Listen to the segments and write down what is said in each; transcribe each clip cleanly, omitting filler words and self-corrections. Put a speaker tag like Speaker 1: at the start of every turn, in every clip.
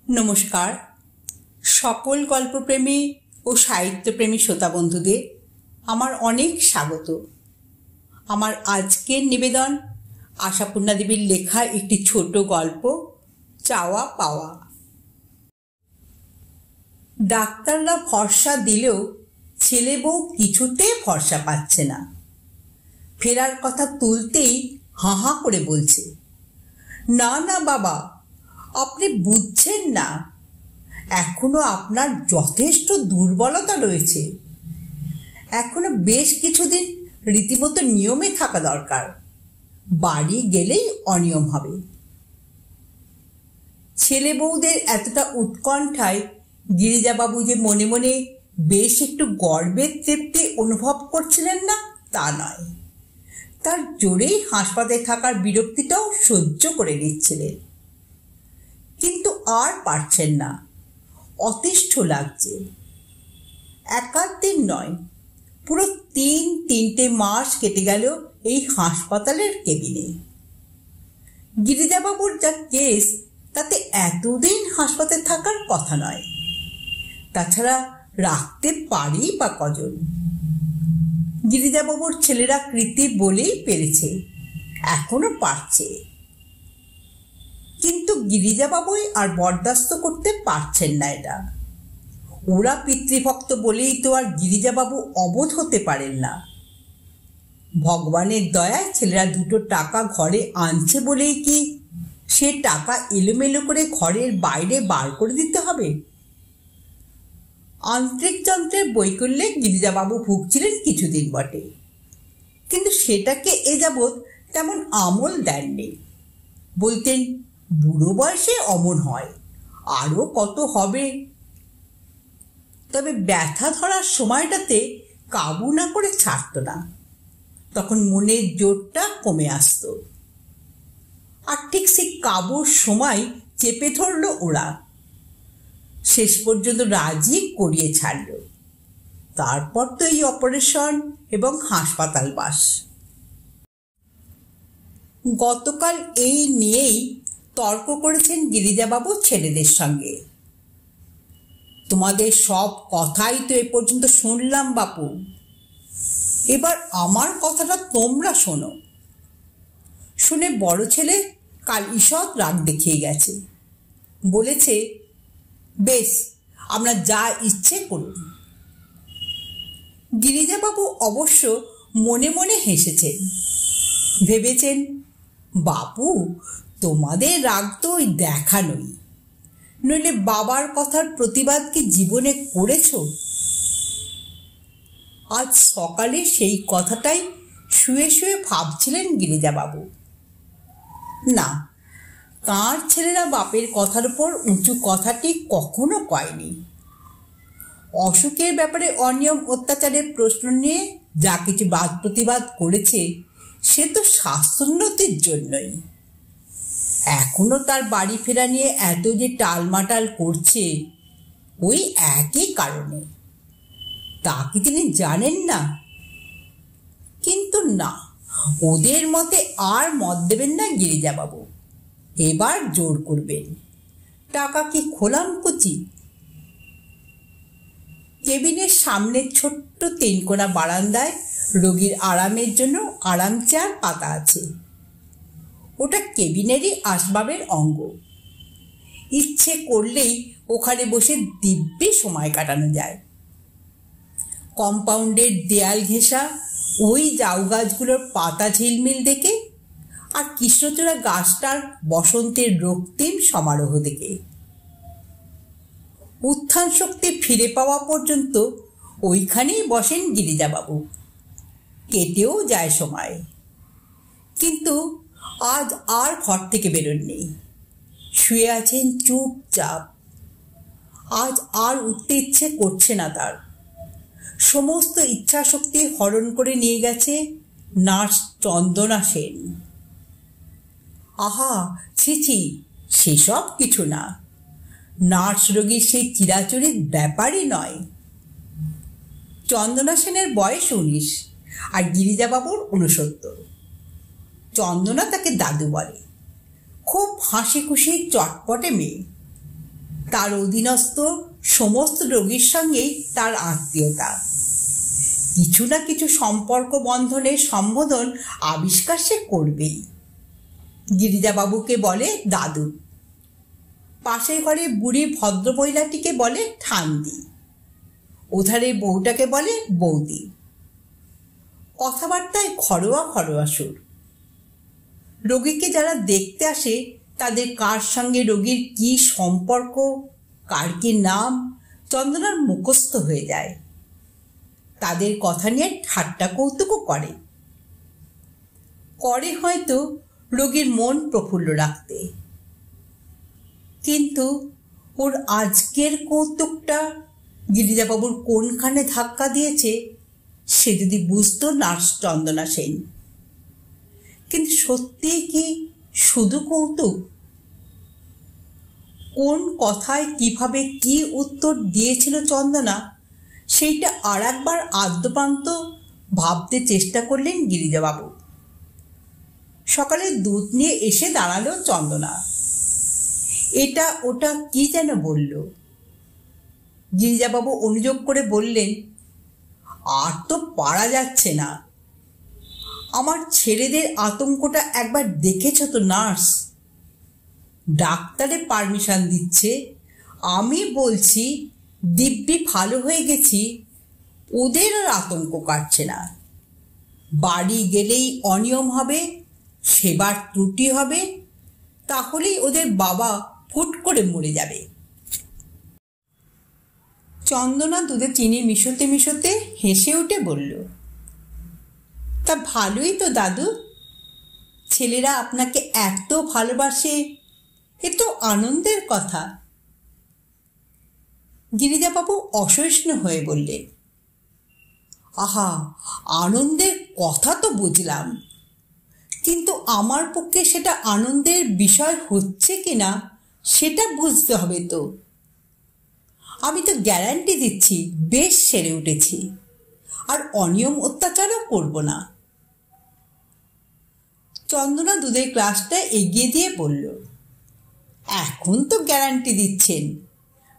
Speaker 1: নমস্কার সকল গল্পপ্রেমী ও সাহিত্যপ্রেমী শ্রোতা বন্ধুদের আমার অনেক স্বাগত। আমার আজকের নিবেদন আশাপূর্ণা দেবীর লেখা একটি ছোট গল্প, চাওয়া পাওয়া। ডাক্তাররা ভরসা দিলেও ছেলে বউ কিছুতে ভরসা পাচ্ছে না। ফেরার কথা তুলতেই হাঁ হাঁ করে বলছে, না না বাবা, আপনি বুঝছেন না, এখনো আপনার যথেষ্ট দুর্বলতা রয়েছে। এখনো বেশ কিছুদিন রীতিমতো নিয়মে থাকা দরকার, বাড়ি গেলেই অনিয়ম হবে। ছেলে বউদের এতটা উৎকণ্ঠায় গিরিজাবাবু যে মনে মনে বেশ একটু গর্বের তৃপ্তি অনুভব করছিলেন না তা নয়, তার জোরেই হাসপাতালে থাকার বিরক্তিটাও সহ্য করে নিচ্ছিলেন। কিন্তু আর পারছেন না, অতিষ্ঠ লাগছে। একাধ দিন নয়, পুরো তিনটে মাস কেটে গেল এই হাসপাতালের কেবিনে। গিরিজাবাবুর যা কেস তাতে এতদিন হাসপাতালে থাকার কথা নয়। তাছাড়া রাখতে পারি বা কজন? গিরিজাবাবুর ছেলেরা কৃতি বলেই পেরেছে, এখনো পারছে। কিন্তু গিরিজাবাবুই আর বরদাস্ত করতে পারছেন না এটা। ওরা পিতৃভক্ত বলেই তো আর গিরিজাবাবু অবোধ হতে পারেন না। ভগবানের দয়ায় ছেলেরা দুটো টাকা ঘরে আনছে বলেই কি সে টাকা এলোমেলো করে ঘরের বাইরে বার করে দিতে হবে? আন্তরিক যন্ত্রের বৈকল্যে গিরিজাবাবু ভুগছিলেন কিছুদিন বটে, কিন্তু সেটাকে এ যাবৎ তেমন আমল দেননি। বলতেন, বুড়ো বয়সে অমন হয়, আরও কত হবে। তবে ব্যথা ধরার সময়টাতে কাবু না করে ছাড়ত না, তখন মনের জোরটা কমে আসত। আর ঠিক সেই কাবুর সময় চেপে ধরল ওরা, শেষ পর্যন্ত রাজি করিয়ে ছাড়ল। তারপর তো এই অপারেশন এবং হাসপাতাল বাস। গতকাল এই নিয়েই তর্ক করেছেন গিরিজাবাবু ছেলেদের সঙ্গে। তোমাদের সব কথাই তো এ পর্যন্ত শুনলাম বাপু, এবার আমার কথাটা তোমরা শোনো। শুনে বড় ছেলে কাল ঈষৎ রাগ দেখিয়ে গেছে। বলেছে, বেশ, আমরা যা ইচ্ছে করুন। গিরিজাবাবু অবশ্য মনে মনে হেসেছেন। ভেবেছেন, বাপু তোমাদের রাগ তো ওই দেখানোই, নইলে বাবার কথার প্রতিবাদ কি জীবনে করেছ? আজ সকালে সেই কথাটাই শুয়ে শুয়ে ভাবছিলেন গিরিজাবাবু। না, তাঁর ছেলেরা বাপের কথার উপর উঁচু কথাটি কখনো কয়নি। অসুখের ব্যাপারে অনিয়ম অত্যাচারের প্রশ্ন নিয়ে যা কিছু বাদ প্রতিবাদ করেছে সে তো স্বাস্থ্যোন্নতির জন্যই। এখনো তার বাড়ি ফেরা নিয়ে এত যে টালমাটাল করছে ওই একই কারণে। তা কি তিনি জানেন না? কিন্তু না, ওদের মতে আর মত দেবেন না গিরিজাবাবু। এবার জোর করবেন। টাকা কি খোলামকুচি? কেবিনের সামনে ছোট্ট 3 কোণা বারান্দায় রোগীর আরামের জন্য আরাম চেয়ার পাতা আছে। ওটা কেবিনেরই আসবাবের অঙ্গ। ইচ্ছে করলেই ওখানে বসে দিব্যি সময় কাটানো যায়। কম্পাউন্ডের দেয়াল ঘেঁষা ওই জাউ গাছগুলোর পাতা ঝিলমিল দেখে, আর কৃষ্ণচূড়া গাছটার বসন্তের রক্তিম সমারোহ দেখে। উত্থান শক্তি ফিরে পাওয়া পর্যন্ত ওইখানেই বসেন গিরিজাবাবু। কেটেও যায় সময়। কিন্তু আজ আর ঘর থেকে বেরোননি, শুয়ে আছেন চুপচাপ। আজ আর উঠতে ইচ্ছে করছে না তার। সমস্ত ইচ্ছা শক্তি হরণ করে নিয়ে গেছে নার্স চন্দনা সেন। আহা, ছিছি, সেসব কিছু না। নার্স রোগীর সেই চিরাচরিত ব্যাপারই নয়। চন্দনা সেনের বয়স 19 আর গিরিজাবাবুর 69। চন্দনা তাকে দাদু বলে। খুব হাসি খুশি চটপটে মেয়ে। তার অধীনস্থ সমস্ত রোগীর সঙ্গেই তার আত্মীয়তা। কিছু না কিছু সম্পর্ক বন্ধনের সম্বোধন আবিষ্কার সে করবেই। গিরিজাবাবুকে বলে দাদু, পাশের ঘরে বুড়ি ভদ্রমহিলাটিকে বলে ঠান্দি, ওধারে বউটাকে বলে বৌদি। কথাবার্তায় ঘরোয়া ঘরোয়া সুর। রোগীকে যারা দেখতে আসে তাদের কার সঙ্গে রোগীর কি সম্পর্ক, কার কি নাম চন্দনার মুখস্থ হয়ে যায়। তাদের কথা নিয়ে ঠাট্টা কৌতুকও করে হয়তো রোগীর মন প্রফুল্ল রাখতে। কিন্তু ওর আজকের কৌতুকটা গিরিজাবাবুর কোনখানে ধাক্কা দিয়েছে সে যদি বুঝতো নার্স চন্দনা সেন। কিন্তু সত্যিই কি শুধু কৌতুক? কোন কথায় কিভাবে কি উত্তর দিয়েছিল চন্দনা সেইটা আর একবার আদ্যপ্রান্ত ভাবতে চেষ্টা করলেন গিরিজাবাবু। সকালে দুধ নিয়ে এসে দাঁড়ালো চন্দনা। এটা ওটা কি যেন বলল। গিরিজাবাবু অনুযোগ করে বললেন, আর তো পারা যাচ্ছে না। আমার ছেলেদের আতঙ্কটা একবার দেখেছ তো নার্স? ডাক্তারে পারমিশন দিচ্ছে, আমি বলছি দিব্যি ভালো হয়ে গেছি, ওদের আর আতঙ্ক কাটছে না। বাড়ি গেলেই অনিয়ম হবে, সেবার ত্রুটি হবে, তাহলেই ওদের বাবা ফুট করে মরে যাবে। চন্দনা দুধে চিনি মিশোতে মিশোতে হেসে উঠে বলল, তা ভালোই তো দাদু, ছেলেরা আপনাকে এত ভালোবাসে, এ তো আনন্দের কথা। গিরিজাবাবু অসহিষ্ণু হয়ে বললেন, আহা, আনন্দের কথা তো বুঝলাম, কিন্তু আমার পক্ষে সেটা আনন্দের বিষয় হচ্ছে কিনা সেটা বুঝতে হবে তো। আমি তো গ্যারান্টি দিচ্ছি বেশ সেরে উঠেছি, আর অনিয়ম অত্যাচারও করব না। চন্দনা দুধের গ্লাসটা এগিয়ে দিয়ে বলল, এখন তো গ্যারান্টি দিচ্ছেন,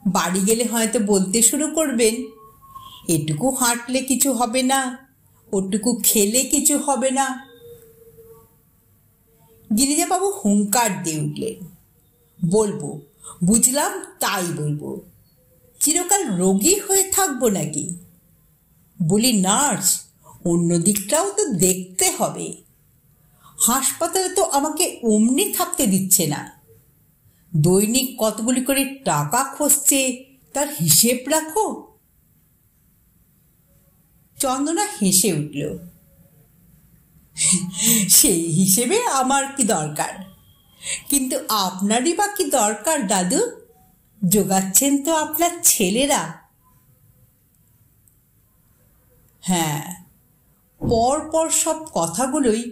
Speaker 1: বাড়ি গেলে হয়তো বলতে শুরু করবেন, এটুকু হাঁটলে কিছু হবে না, ওটুকু খেলে কিছু হবে না। গিরিজাবাবু হুঙ্কার দিয়ে উঠলেন, বলবো, বুঝলাম তাই বলবো। চিরকাল রোগী হয়ে থাকবো নাকি? বলি নার্স, অন্য দিকটাও তো দেখতে হবে। হাসপাতালে তো আমাকে অমনি থাকতে দিচ্ছে না। দৈনিক কতগুলি করে টাকা খসছে তার হিসেব রাখো। চন্দনা হেসে উঠল, সেই হিসেবে আমার কি দরকার? কিন্তু আপনারই বা কি দরকার দাদু? জোগাচ্ছেন তো আপনার ছেলেরা। হ্যাঁ, পর পর সব কথাগুলোই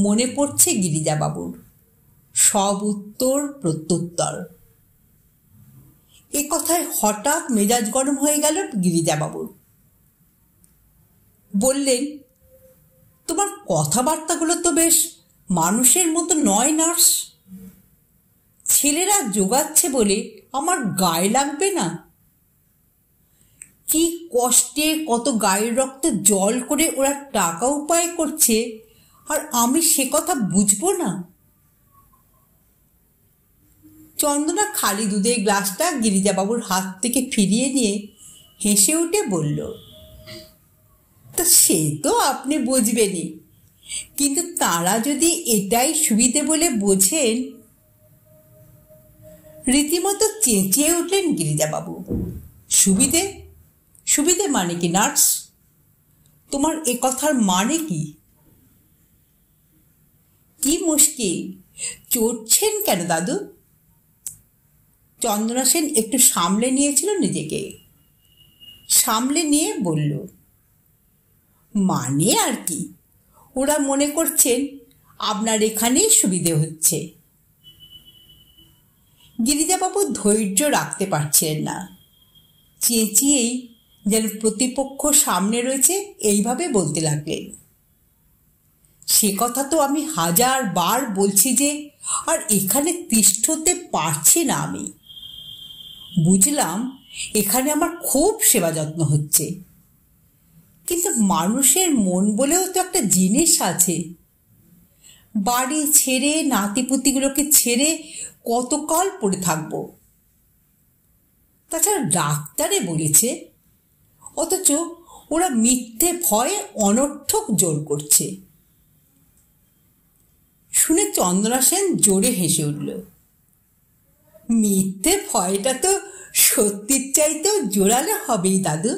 Speaker 1: মনে পড়ছে গিরিজাবাবুর, সব উত্তর প্রত্যুত্তর। এ কথায় হঠাৎ মেজাজ গরম হয়ে গেল গিরিজাবাবুর। বললেন, তোমার কথাবার্তাগুলো তো বেশ মানুষের মতো নয় নার্স। ছেলেরা জোগাচ্ছে বলে আমার গায়ে লাগবে না? কি কষ্টে কত গায়ের রক্তে জল করে ওরা টাকা উপায় করছে, আর আমি সে কথা বুঝবো না? চন্দনা খালি দুধের গ্লাসটা গিরিজাবাবুর হাত থেকে ফিরিয়ে নিয়ে হেসে উঠে বলল, তা সে তো আপনি বুঝবেনই, কিন্তু তারা যদি এটাই সুবিধে বলে বোঝেন। রীতিমতো চেঁচিয়ে উঠলেন গিরিজাবাবু, সুবিধে? সুবিধে মানে কি নার্স? তোমার এ কথার মানে কি? কি মুশকিল, চড়ছেন কেন দাদু? চন্দনা সেন একটু সামলে নিয়েছিল নিজেকে। সামলে নিয়ে বলল, মানে আর কি, ওরা মনে করছেন আপনার এখানেই সুবিধে হচ্ছে। গিরিজাবাবু ধৈর্য রাখতে পারছিলেন না, চেঁচিয়েই যেন প্রতিপক্ষ সামনে রয়েছে এইভাবে বলতে লাগলেন, সে কথা তো আমি 1000 বার বলছি যে, আর এখানে তিষ্ঠতে পারছি না আমি। বুঝলাম এখানে আমার খুব সেবা যত্ন হচ্ছে, কিন্তু মানুষের মন বলেও তো একটা জিনিস আছে। বাড়ি ছেড়ে নাতিপুতিগুলোকে ছেড়ে কতকাল পড়ে থাকবো? তাছাড়া ডাক্তারে বলেছে, অথচ ওরা মিথ্যে ভয়ে অনর্থক জোর করছে। শুনে চন্দনা সেন জোরে হেসে উঠল। মিথ্যে ভয়টা তো সত্যির চাইতেও জোরালো হবেই দাদু।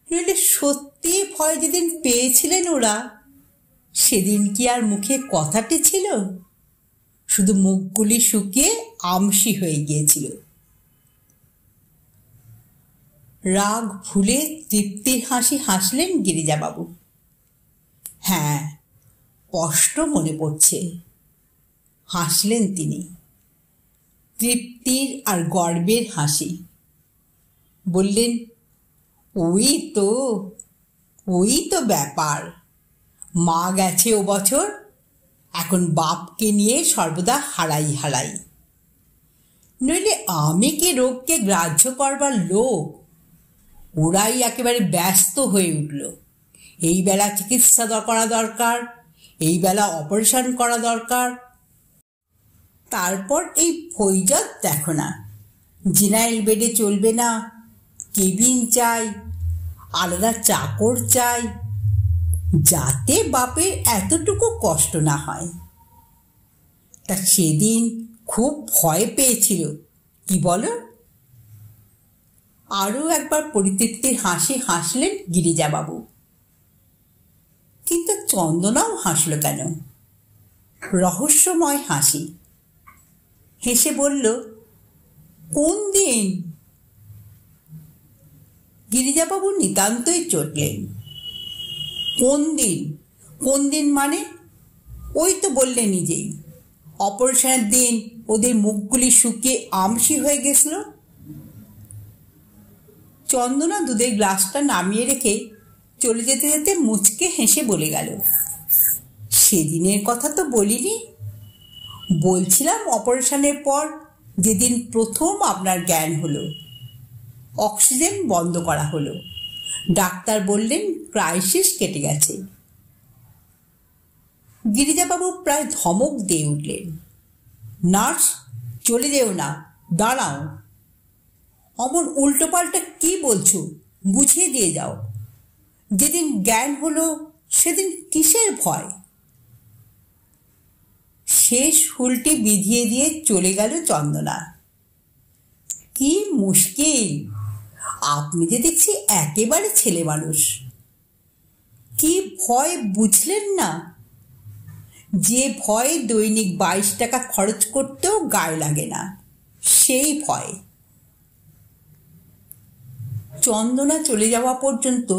Speaker 1: নইলে সত্যি ভয় যেদিন পেয়েছিলেন ওরা, সেদিন কি আর মুখে কথাটি ছিল? শুধু মুখগুলি শুকিয়ে আমসি হয়ে গিয়েছিল। রাগ ভুলে তৃপ্তির হাসি হাসলেন গিরিজাবাবু। হ্যাঁ, স্পষ্ট মনে পড়ছে। হাসলেন তিনি, তৃপ্তির আর গর্বের হাসি। বললেন, ওই তো ব্যাপার। মা গেছে ও বছর, এখন বাপকে নিয়ে সর্বদা হারাই। নইলে আমি কি রোগকে গ্রাহ্য করবার লোক? ওরাই একেবারে ব্যস্ত হয়ে উঠল। এই বেলা চিকিৎসা করা দরকার, এই বেলা অপারেশন করা দরকার। তারপর এই ফৈজত দেখো না, জিনাইল বেডে চলবে না, কেবিন চাই, আলাদা চাকর চাই, যাতে বাপের এতটুকু কষ্ট না হয়। তা সেদিন খুব ভয় পেয়েছিল, কি বলো? আরও একবার পরিতৃপ্তির হাসি হাসলেন গিরিজাবাবু। কিন্তু চন্দনাও হাসল কেন? রহস্যময় হাসি। হেসে বলল, কোন দিন? গিরিজাবাবু নিতান্তই চটলেন। কোন দিন মানে? ওই তো বললে নিজেই, অপারেশনের দিন ওদের মুখগুলি শুকিয়ে আমসি হয়ে গেছিল। চন্দনা দুধের গ্লাসটা নামিয়ে রেখে চলে যেতে যেতে মুচকে হেসে বলে গেল, সেদিনের কথা তো বলিনি। বলছিলাম অপারেশনের পর যেদিন প্রথম আপনার জ্ঞান হলো, অক্সিজেন বন্ধ করা হলো, ডাক্তার বললেন ক্রাইসিস কেটে গেছে। গিরিজাবাবু প্রায় ধমক দিয়ে উঠলেন, নার্স, চলে যেও না, দাঁড়াও। অমন উল্টোপাল্টা কি বলছো? বুঝিয়ে দিয়ে যাও। যেদিন জ্ঞান হলো সেদিন কিসের ভয়? শেষ হুলটি বিধিয়ে দিয়ে চলে গেল চন্দনা। কি মুশকিল! আপনি যে দেখছি একেবারে ছেলে মানুষ। কি ভয় বুঝলেন না? যে ভয় দৈনিক 22 টাকা খরচ করতেও গায়ে লাগে না, সেই ভয়। চন্দনা চলে যাওয়া পর্যন্ত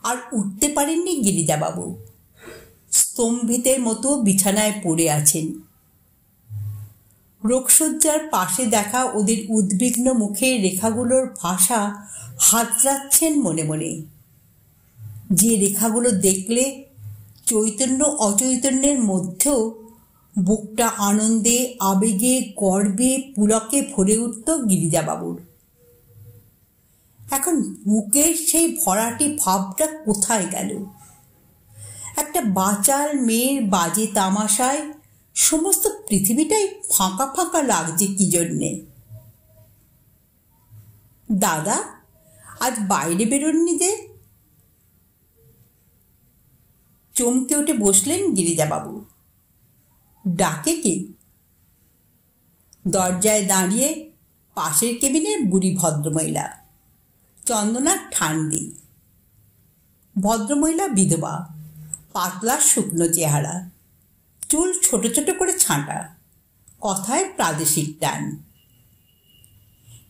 Speaker 1: আর উঠতে পারেননি গিরিজাবাবু। স্তম্ভিতের মতো বিছানায় পড়ে আছেন। রোগশয্যার পাশে দেখা ওদের উদ্বিগ্ন মুখের রেখাগুলোর ভাষা হাতড়াচ্ছেন মনে মনে। যে রেখাগুলো দেখলে চৈতন্য অচৈতন্যের মধ্যেও বুকটা আনন্দে, আবেগে, গর্বে, পুলকে ভরে উঠত গিরিজাবাবুর। এখন বুকের সেই ভরাটি ভাবটা কোথায় গেল? একটা বাচাল মেয়ের বাজে তামাশায় সমস্ত পৃথিবীটাই ফাঁকা ফাঁকা লাগছে কি জন্যে? দাদা, আজ বাইরে বেরোননি যে? চমকে উঠে বসলেন গিরিজাবাবু। ডাকে কি? দরজায় দাঁড়িয়ে পাশের কেবিনের বুড়ি ভদ্রমহিলা, চন্দনার ঠান্ডি। ভদ্রমহিলা বিধবা, পাতলা শুকনো চেহারা, চুল ছোট ছোট করে ছাঁটা, কথায় প্রাদেশিক টান।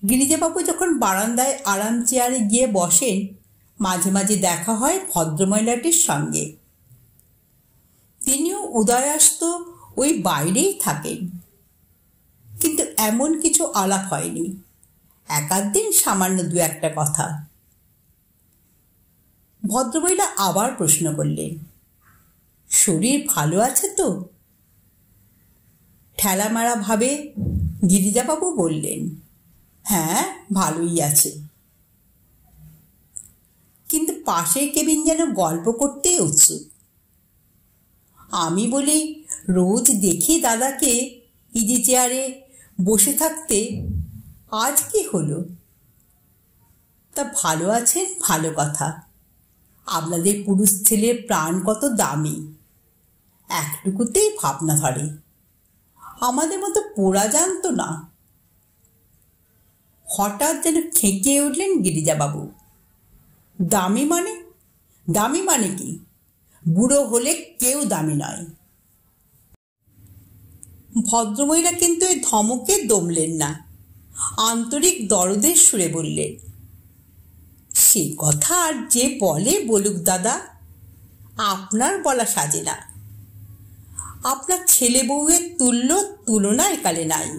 Speaker 1: গিরিজাবাবু যখন বারান্দায় আরাম চেয়ারে গিয়ে বসেন, মাঝে মাঝে দেখা হয় ভদ্রমহিলাটির সঙ্গে। তিনিও উদয়াস্ত ওই বাইরেই থাকেন, কিন্তু এমন কিছু আলাপ হয়নি। একাধ দিন সামান্য দু একটা কথা। ভদ্রমহিলা আবার প্রশ্ন করলেন, শরীর ভালো আছে তো? ঠেলামারা ভাবে গিরিজাবাবু বললেন, হ্যাঁ, ভালোই আছে। কিন্তু পাশের কেবিন যেন গল্প করতেই উৎসুক। আমি বলি, রোজ দেখি দাদাকে ইজি চেয়ারে বসে থাকতে, আজ কি হলো? তা ভালো আছেন, ভালো কথা। আপনাদের পুরুষ ছেলের প্রাণ কত দামি, একটুকুতেই ভাবনা ধরে। আমাদের মতো পোড়া জানতো না। হঠাৎ যেন খেঁকে উঠলেন গিরিজাবাবু। দামি মানে? দামি মানে কি? বুড়ো হলে কেউ দামি নয়। ভদ্রমহিলা কিন্তু এই ধমকে দমলেন না, আন্তরিক দরদের সুরে বললেন, সে কথা আর যে বলে বলুক দাদা, আপনার বলা সাজে না। আপনার ছেলে বউয়ের তুলনা একালে নাই।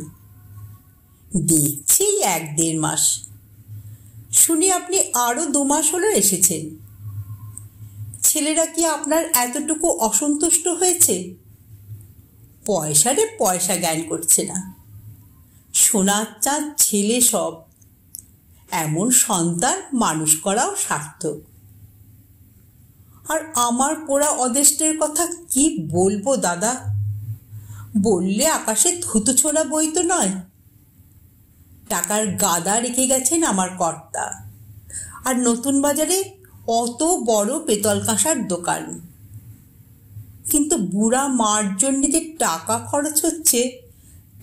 Speaker 1: দেখছি 1-1.5 মাস, শুনি আপনি আরো 2 মাস হলো এসেছেন। ছেলেরা কি আপনার এতটুকু অসন্তুষ্ট হয়েছে? পয়সারে পয়সা জ্ঞান করছে না। সোনার চাঁদ ছেলে সব। এমন সন্তান মানুষ করাও সার্থক। আর আমার পোড়া অদেষ্টের কথা কি বলবো দাদা? বললে আকাশে থুতু ছোড়া বই তো নয়। টাকার গাদা রেখে গেছেন আমার কর্তা, আর নতুন বাজারে অত বড় পেতল কাঁসার দোকান। কিন্তু বুড়া মার জন্য যে টাকা খরচ হচ্ছে,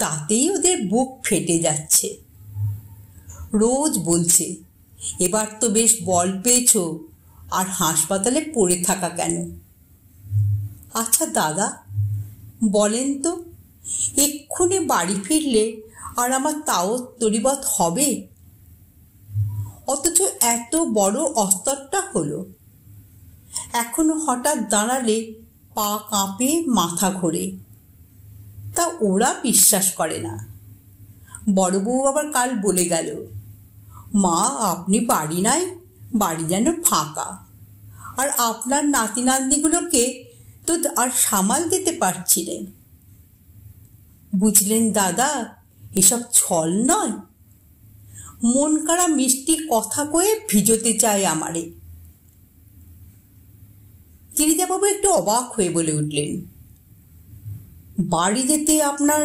Speaker 1: তাতেই ওদের বুক ফেটে যাচ্ছে। রোজ বলছে, এবার তো বেশ বল পেয়েছ, আর হাসপাতালে পড়ে থাকা কেন? আচ্ছা দাদা, বলেন তো, এক্ষুনি বাড়ি ফিরলে আর আমার তাও তরিবত হবে? অথচ এত বড় অস্তরটা হলো, এখনো হঠাৎ দাঁড়ালে পা কাঁপে, মাথা ঘোরে। তা ওরা বিশ্বাস করে না। বড় বউ আবার কাল বলে গেল, মা আপনি বাড়ি নাই, বাড়ি যেন ফাঁকা, আর আপনার নাতি নাতনিগুলোকে তো আর সামাল দিতে পারছিলেন। বুঝলেন দাদা, এসব ছল নয়। মন কাড়া মিষ্টি কথা কয়ে ভিজোতে চায় আমারে। গিরিজাবাবু একটু অবাক হয়ে বলে উঠলেন, বাড়ি যেতে আপনার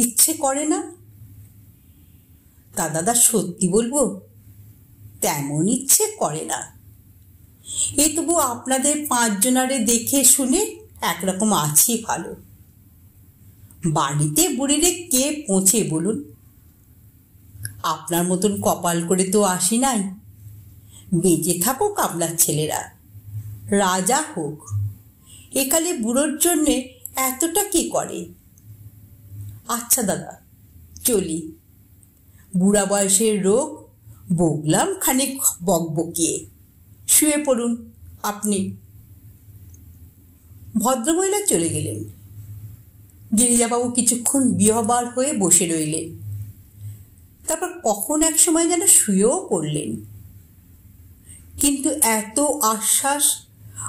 Speaker 1: ইচ্ছে করে না? তা দাদা সত্যি বলবো, তেমন ইচ্ছে করে না। এই তবু আপনাদের 5 জনারে দেখে শুনে একরকম আছি ভালো। বাড়িতে বুড়িরে কে পৌঁছে বলুন? আপনার মতন কপাল করে তো আসি নাই। বেঁচে থাকুক আপনার ছেলেরা, রাজা হোক, একালে বুড়োর জন্যে এতটা কি করে? আচ্ছা দাদা, চলি। বুড়া বয়সের রোগ, বগলাম খানিক বকবকিয়ে। শুয়ে পড়ুন আপনি। ভদ্রমহিলা চলে গেলেন। গিরিজাবাবু কিছুক্ষণ বিহ্বল হয়ে বসে রইলেন। তারপর কখন এক সময় যেন শুয়েও পড়লেন। কিন্তু এত আশ্বাস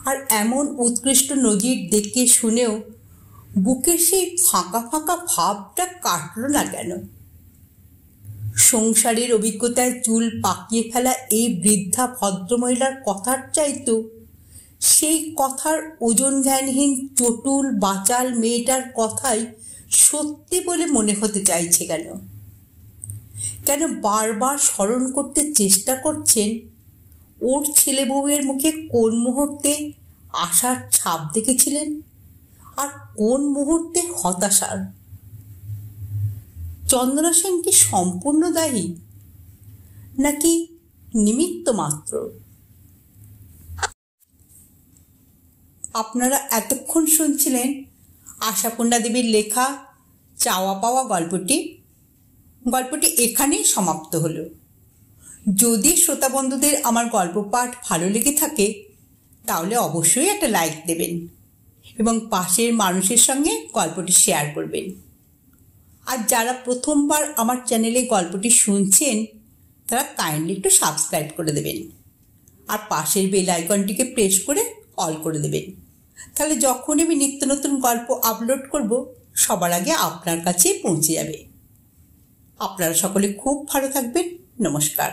Speaker 1: আর এমন উৎকৃষ্ট নজির দেখে শুনেও বুকের সেই ফাঁকা ফাঁকা ভাবটা কাটল না কেন? সংসারের অভিজ্ঞতায় চুল পাকিয়ে ফেলা এই বৃদ্ধা ভদ্রমহিলার কথার চাইতো সেই কথার ওজন জ্ঞানহীন চটুল বাচাল মেয়েটার কথাই সত্যি বলে মনে হতে চাইছে কেন? কেন বারবার স্মরণ করতে চেষ্টা করছেন ওর ছেলে বউয়ের মুখে কোন মুহূর্তে আশার ছাপ দেখেছিলেন, আর কোন মুহূর্তে হতাশার? চন্দনা সেন কি সম্পূর্ণ দায়ী, নাকি নিমিত্ত মাত্র? আপনারা এতক্ষণ শুনছিলেন আশাপূর্ণা দেবীর লেখা চাওয়া পাওয়া গল্পটি। গল্পটি এখানেই সমাপ্ত হলো। যদি শ্রোতা বন্ধুদের আমার গল্প পাঠ ভালো লেগে থাকে, তাহলে অবশ্যই একটা লাইক দেবেন এবং পাশের মানুষের সঙ্গে গল্পটি শেয়ার করবেন। আর যারা প্রথমবার আমার চ্যানেলে গল্পটি শুনছেন, তারা কাইন্ডলি একটু সাবস্ক্রাইব করে দেবেন, আর পাশের বেল আইকনটিকে প্রেস করে অল করে দেবেন। তাহলে যখন আমি নিত্য নতুন গল্প আপলোড করব, সবার আগে আপনার কাছে পৌঁছে যাবে। আপনারা সকলে খুব ভালো থাকবেন। নমস্কার।